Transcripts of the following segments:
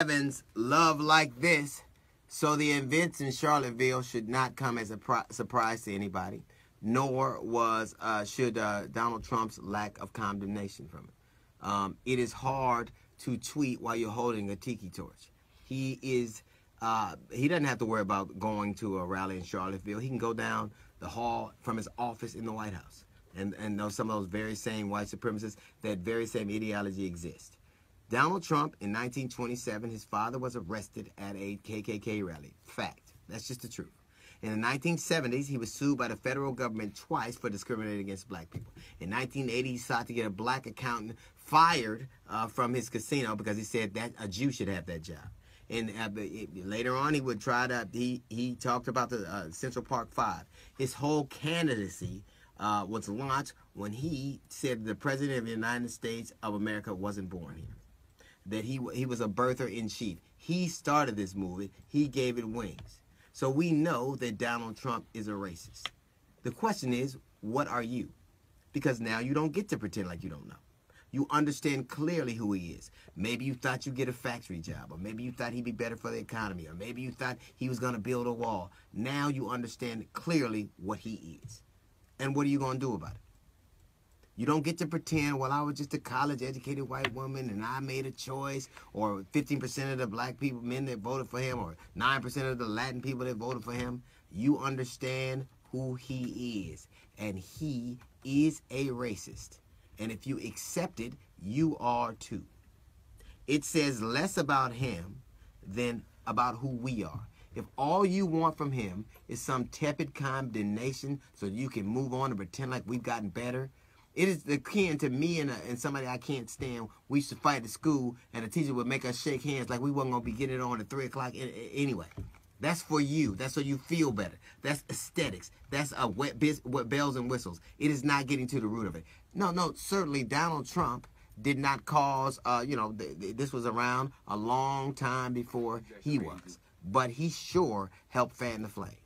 Evans love like this, so the events in Charlottesville should not come as a surprise to anybody, nor should Donald Trump's lack of condemnation from it. It is hard to tweet while you're holding a Tiki Torch. He doesn't have to worry about going to a rally in Charlottesville. He can go down the hall from his office in the White House and know some of those very same white supremacists, that very same ideology exists. Donald Trump, in 1927, his father was arrested at a KKK rally. Fact. That's just the truth. In the 1970s, he was sued by the federal government twice for discriminating against black people. In 1980, he sought to get a black accountant fired from his casino because he said that a Jew should have that job. And later on, he would try to, he talked about the Central Park 5. His whole candidacy was launched when he said the President of the United States of America wasn't born here. That he was a birther in chief. He started this movement. He gave it wings. So we know that Donald Trump is a racist. The question is, what are you? Because now you don't get to pretend like you don't know. You understand clearly who he is. Maybe you thought you'd get a factory job, or maybe you thought he'd be better for the economy, or maybe you thought he was going to build a wall. Now you understand clearly what he is. And what are you going to do about it? You don't get to pretend, well, I was just a college-educated white woman and I made a choice, or 15% of the black people, men that voted for him, or 9% of the Latin people that voted for him. You understand who he is, and he is a racist. And if you accept it, you are too. It says less about him than about who we are. If all you want from him is some tepid condemnation so you can move on and pretend like we've gotten better, it is akin to me and somebody I can't stand. We used to fight at school, and the teacher would make us shake hands like we wasn't going to be getting it on at 3 o'clock anyway. That's for you. That's so you feel better. That's aesthetics. That's what bells and whistles. It is not getting to the root of it. No, certainly Donald Trump did not cause, this was around a long time before he was. But he sure helped fan the flames.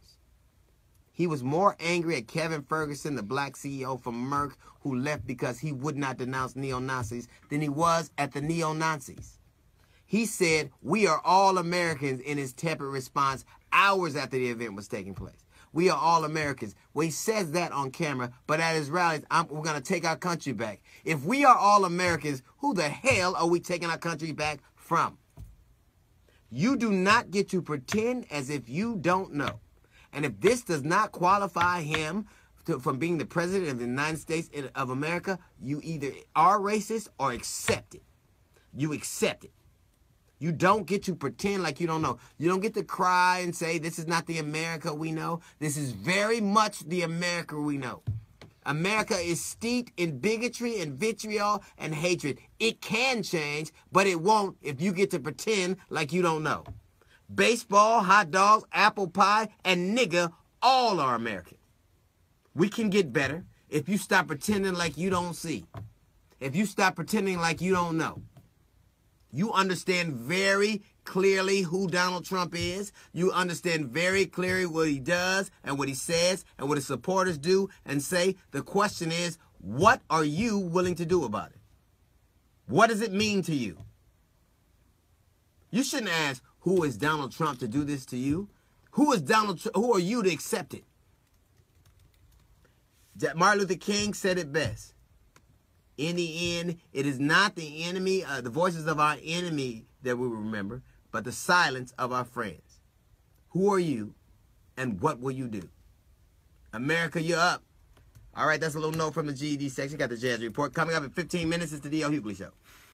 He was more angry at Kevin Ferguson, the black CEO from Merck, who left because he would not denounce neo-Nazis, than he was at the neo-Nazis. He said, "We are all Americans," in his tepid response hours after the event was taking place. We are all Americans. Well, he says that on camera, but at his rallies, we're going to take our country back. If we are all Americans, who the hell are we taking our country back from? You do not get to pretend as if you don't know. And if this does not qualify him from being the President of the United States of America, you either are racist or accept it. You accept it. You don't get to pretend like you don't know. You don't get to cry and say, this is not the America we know. This is very much the America we know. America is steeped in bigotry and vitriol and hatred. It can change, but it won't if you get to pretend like you don't know. Baseball, hot dogs, apple pie, and nigga all are American. We can get better if you stop pretending like you don't see. If you stop pretending like you don't know. You understand very clearly who Donald Trump is. You understand very clearly what he does and what he says and what his supporters do and say. The question is, what are you willing to do about it? What does it mean to you? You shouldn't ask, who is Donald Trump to do this to you? Who are you to accept it? Martin Luther King said it best. In the end, it is not the enemy, the voices of our enemy that we remember, but the silence of our friends. Who are you, and what will you do? America, you're up. All right, that's a little note from the GED section. Got the Jazz Report. Coming up in 15 minutes, it's the D.L. Hughley Show.